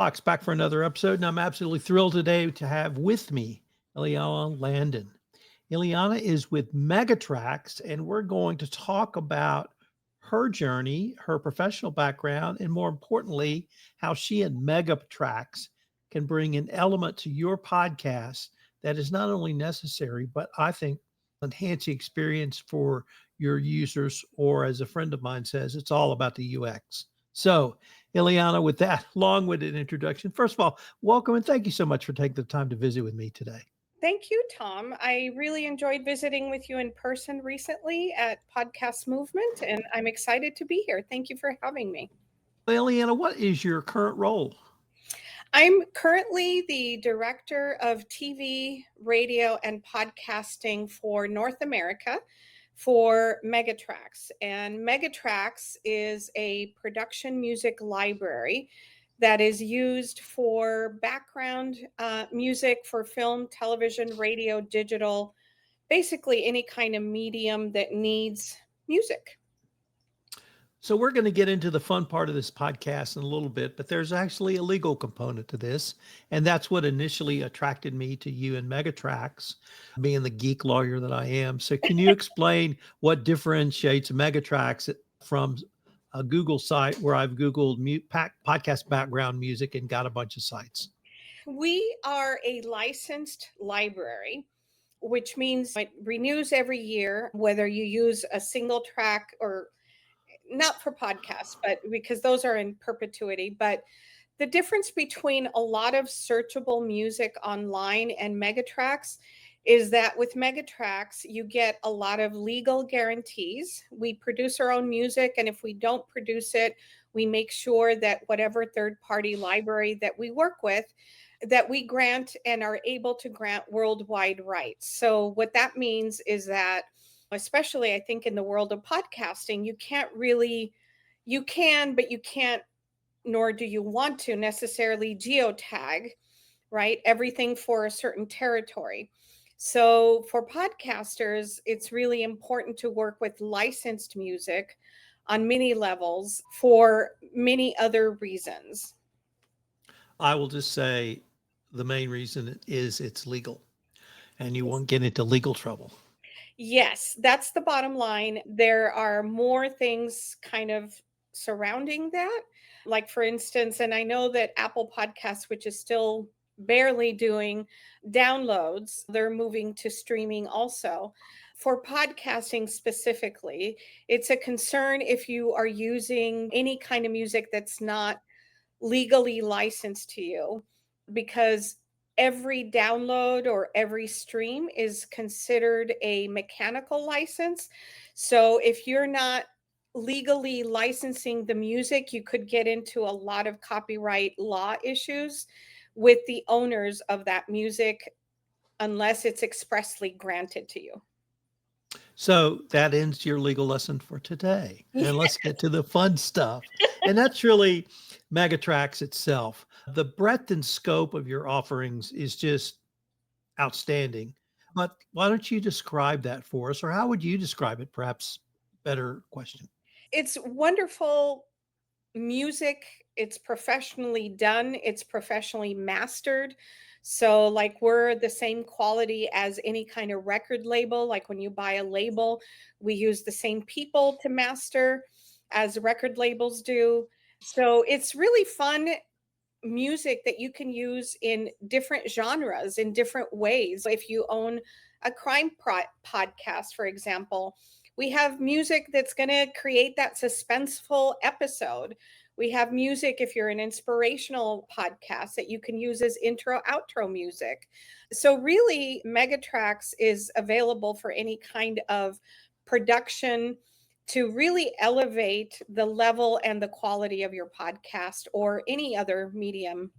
Fox back for another episode, and I'm absolutely thrilled today to have with me Ileana Landon. Ileana is with Megatrax, and we're going to talk about her journey, her professional background, and more importantly, how she and Megatrax can bring an element to your podcast that is not only necessary, but I think enhance the experience for your users, or as a friend of mine says, it's all about the UX. So, Ileana, with that long-winded introduction, first of all, welcome and thank you so much for taking the time to visit with me today. Thank you, Tom. I really enjoyed visiting with you in person recently at Podcast Movement, and I'm excited to be here. Thank you for having me. Ileana, what is your current role? I'm currently the director of TV, radio, and podcasting for North America for Megatrax. And Megatrax is a production music library that is used for background music for film, television, radio, digital, basically any kind of medium that needs music. So, we're going to get into the fun part of this podcast in a little bit, but there's actually a legal component to this. And that's what initially attracted me to you and Megatrax, being the geek lawyer that I am. So, can you explain what differentiates Megatrax from a Google site where I've Googled podcast background music and got a bunch of sites? We are a licensed library, which means it renews every year, whether you use a single track or not for podcasts, but because those are in perpetuity. But the difference between a lot of searchable music online and Megatrax is that with Megatrax, you get a lot of legal guarantees. We produce our own music, and if we don't produce it, we make sure that whatever third party library that we work with, that we grant and are able to grant worldwide rights. So what that means is that, especially I think in the world of podcasting, you can, but you can't, nor do you want to necessarily geotag, right? Everything for a certain territory. So for podcasters, it's really important to work with licensed music on many levels for many other reasons. I will just say the main reason is it's legal and you won't get into legal trouble. Yes, that's the bottom line. There are more things kind of surrounding that. Like, for instance, and I know that Apple Podcasts, which is still barely doing downloads, they're moving to streaming also. For podcasting specifically, it's a concern if you are using any kind of music that's not legally licensed to you, because every download or every stream is considered a mechanical license. So if you're not legally licensing the music, you could get into a lot of copyright law issues with the owners of that music unless it's expressly granted to you. So that ends your legal lesson for today. And let's get to the fun stuff. And that's really Megatrax itself. The breadth and scope of your offerings is just outstanding. But why don't you describe that for us? Or how would you describe it? Perhaps better question. It's wonderful music. It's professionally done, it's professionally mastered. So like we're the same quality as any kind of record label. Like when you buy a label, we use the same people to master as record labels do. So it's really fun music that you can use in different genres in different ways. If you own a podcast, for example, we have music that's going to create that suspenseful episode. We have music if you're an inspirational podcast that you can use as intro outro music. So really Megatrax is available for any kind of production to really elevate the level and the quality of your podcast or any other medium.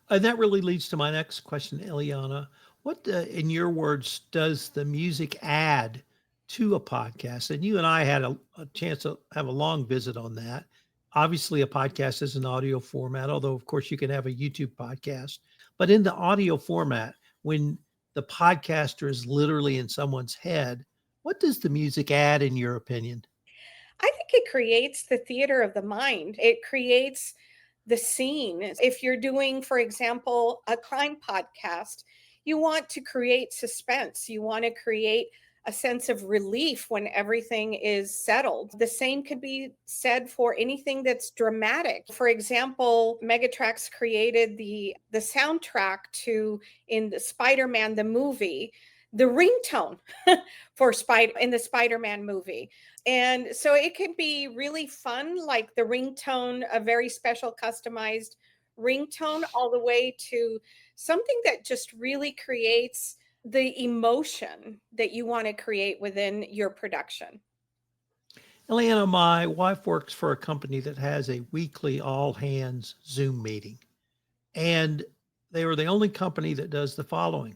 And that really leads to my next question, Eliana. What, in your words, does the music add to a podcast? And you and I had a chance to have a long visit on that. Obviously, a podcast is an audio format, although, of course, you can have a YouTube podcast. But in the audio format, when the podcaster is literally in someone's head, what does the music add, in your opinion? I think it creates the theater of the mind. It creates the scene. If you're doing, for example, a crime podcast, you want to create suspense. You want to create a sense of relief when everything is settled. The same could be said for anything that's dramatic. For example, Megatrax created the soundtrack to in the Spider-Man the movie, the ringtone for Spider in the Spider-Man movie. And so it can be really fun, like the ringtone, a very special customized ringtone, all the way to something that just really creates the emotion that you want to create within your production. Ileana, my wife works for a company that has a weekly all hands Zoom meeting. And they are the only company that does the following.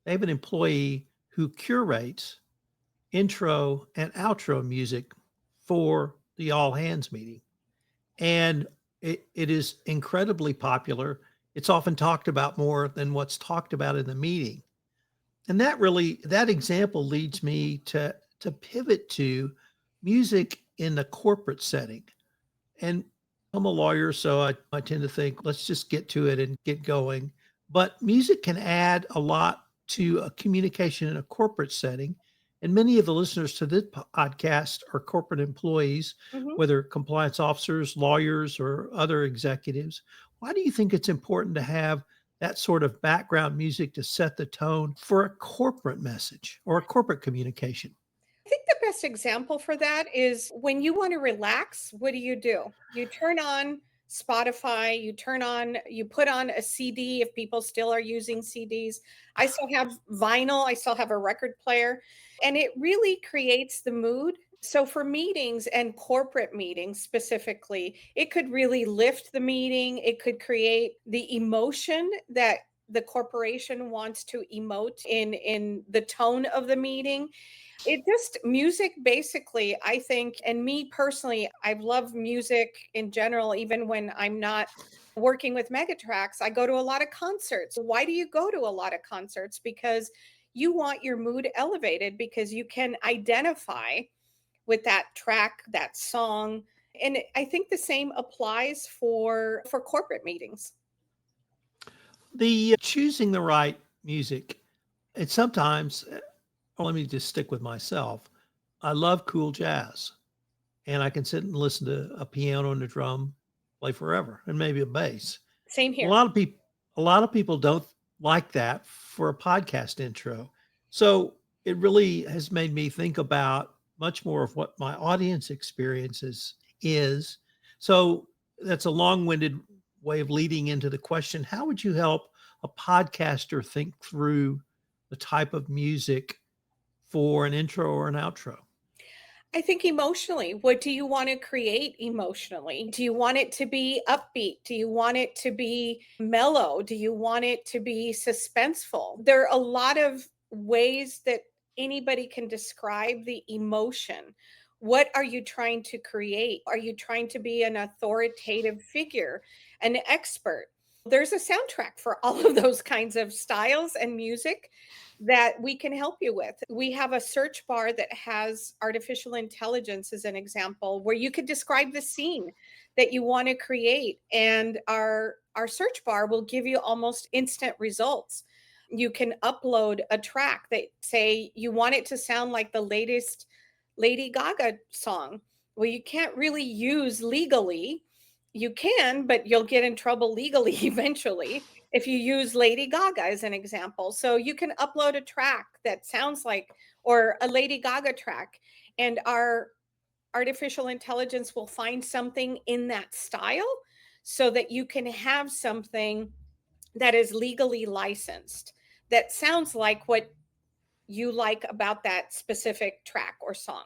They have an employee who curates intro and outro music for the all hands meeting. And it is incredibly popular. It's often talked about more than what's talked about in the meeting. And that example leads me to pivot to music in the corporate setting. And I'm a lawyer, so I tend to think, let's just get to it and get going. But music can add a lot to a communication in a corporate setting. And many of the listeners to this podcast are corporate employees, Mhm. whether compliance officers, lawyers, or other executives. Why do you think it's important to have that sort of background music to set the tone for a corporate message or a corporate communication? I think the best example for that is when you want to relax, what do? You turn on Spotify, you put on a CD if people still are using CDs. I still have vinyl, I still have a record player, and it really creates the mood. So for meetings and corporate meetings specifically, it could really lift the meeting. It could create the emotion that the corporation wants to emote in the tone of the meeting. It just music basically, I think, and me personally, I love music in general, even when I'm not working with Megatrax. I go to a lot of concerts. Why do you go to a lot of concerts? Because you want your mood elevated because you can identify with that track, that song. And I think the same applies for corporate meetings. The choosing the right music, it's sometimes, well, let me just stick with myself. I love cool jazz, and I can sit and listen to a piano and a drum play forever, and maybe a bass. Same A here. lot of people, a lot of people don't like that for a podcast intro. So it really has made me think about much more of what my audience experiences is. So that's a long-winded way of leading into the question: how would you help a podcaster think through the type of music for an intro or an outro? I think emotionally, what do you want to create emotionally? Do you want it to be upbeat? Do you want it to be mellow? Do you want it to be suspenseful? There are a lot of ways that anybody can describe the emotion. What are you trying to create? Are you trying to be an authoritative figure, an expert? There's a soundtrack for all of those kinds of styles and music that we can help you with. We have a search bar that has artificial intelligence as an example where you could describe the scene that you want to create and our search bar will give you almost instant results. You can upload a track that say you want it to sound like the latest Lady Gaga song. Well, you can't really use legally. You can, but you'll get in trouble legally eventually if you use Lady Gaga as an example. So you can upload a track that sounds like, or a Lady Gaga track, and our artificial intelligence will find something in that style so that you can have something that is legally licensed that sounds like what you like about that specific track or song.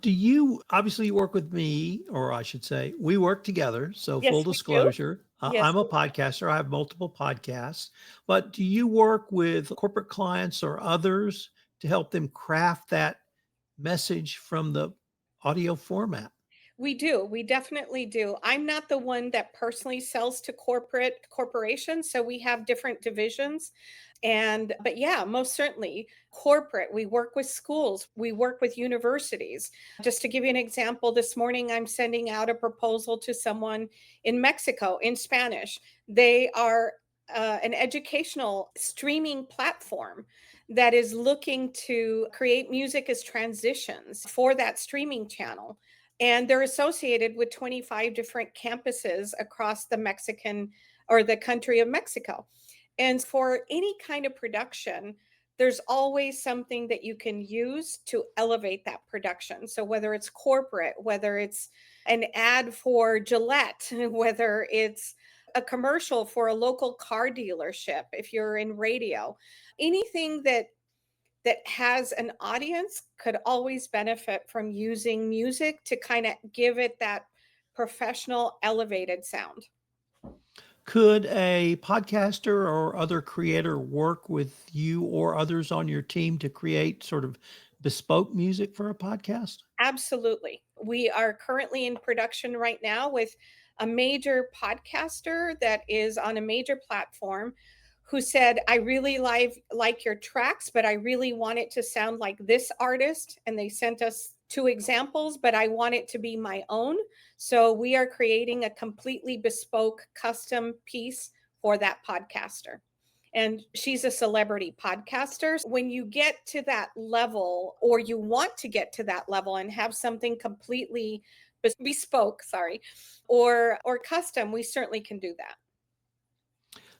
Do you obviously you work with me, or I should say, we work together. So, full Yes, we do. disclosure, Yes, I'm a we do. podcaster. I have multiple podcasts. But do you work with corporate clients or others to help them craft that message from the audio format? We do. We definitely do. I'm not the one that personally sells to corporations, so we have different divisions. And but yeah, most certainly corporate. We work with schools, we work with universities. Just to give you an example, this morning I'm sending out a proposal to someone in Mexico in Spanish. They are an educational streaming platform that is looking to create music as transitions for that streaming channel. And they're associated with 25 different campuses across the Mexican or the country of Mexico. And for any kind of production, there's always something that you can use to elevate that production. So whether it's corporate, whether it's an ad for Gillette, whether it's a commercial for a local car dealership, if you're in radio, anything that has an audience could always benefit from using music to kind of give it that professional elevated sound. Could a podcaster or other creator work with you or others on your team to create sort of bespoke music for a podcast? Absolutely. We are currently in production right now with a major podcaster that is on a major platform who said, I really like your tracks, but I really want it to sound like this artist. And they sent us two examples, but I want it to be my own. So we are creating a completely bespoke custom piece for that podcaster, and she's a celebrity podcaster. When you get to that level, or you want to get to that level and have something completely bespoke, sorry, or custom, we certainly can do that.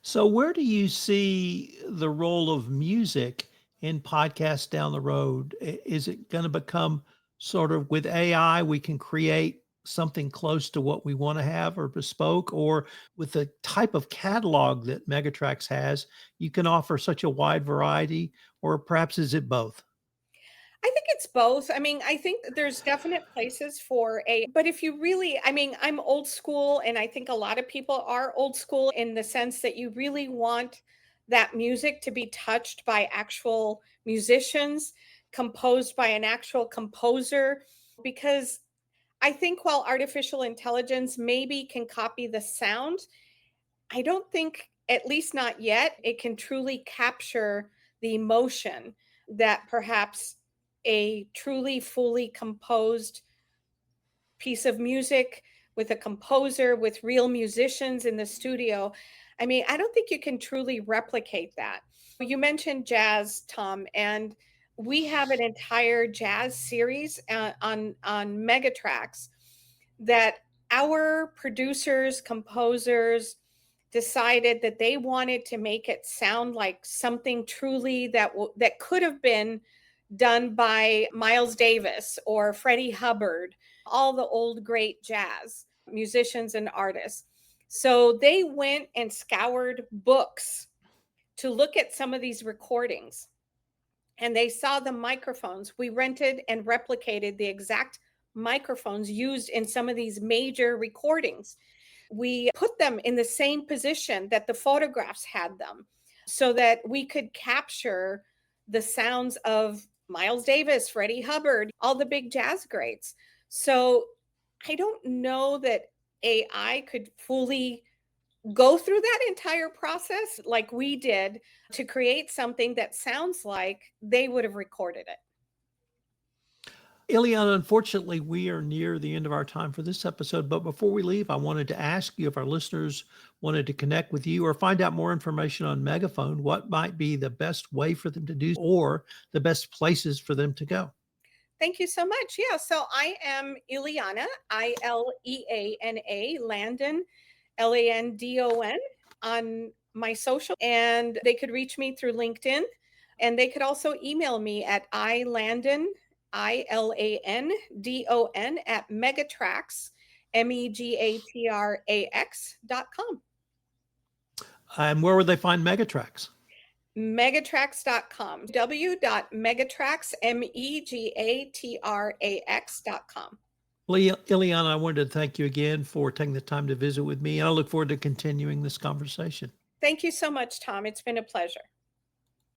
So, where do you see the role of music in podcasts down the road? Is it going to become sort of with AI, we can create something close to what we want to have or bespoke, or with the type of catalog that Megatrax has, you can offer such a wide variety, or perhaps is it both? I think it's both. I mean, I think that there's definite places for a, but if you really, I mean, I'm old school, and I think a lot of people are old school in the sense that you really want that music to be touched by actual musicians, composed by an actual composer, because I think while artificial intelligence maybe can copy the sound, I don't think, at least not yet, it can truly capture the emotion that perhaps a truly fully composed piece of music with a composer, with real musicians in the studio. I mean, I don't think you can truly replicate that. You mentioned jazz, Tom, and we have an entire jazz series on Megatrax that our producers, composers decided that they wanted to make it sound like something truly that could have been done by Miles Davis or Freddie Hubbard, all the old great jazz musicians and artists. So they went and scoured books to look at some of these recordings, and they saw the microphones. We rented and replicated the exact microphones used in some of these major recordings. We put them in the same position that the photographs had them so that we could capture the sounds of Miles Davis, Freddie Hubbard, all the big jazz greats. So I don't know that AI could fully go through that entire process like we did to create something that sounds like they would have recorded it. Ileana, unfortunately, we are near the end of our time for this episode. But before we leave, I wanted to ask you if our listeners wanted to connect with you or find out more information on Megaphone, what might be the best way for them to do or the best places for them to go? Thank you so much. Yeah, so I am Ileana, Ileana, Landon, Landon, on my social, and they could reach me through LinkedIn, and they could also email me at ilandon, Ilandon at Megatrax, Megatrax.com. And where would they find Megatrax? Megatrax.com. Megatrax.com. Ileana, I wanted to thank you again for taking the time to visit with me. And I look forward to continuing this conversation. Thank you so much, Tom. It's been a pleasure.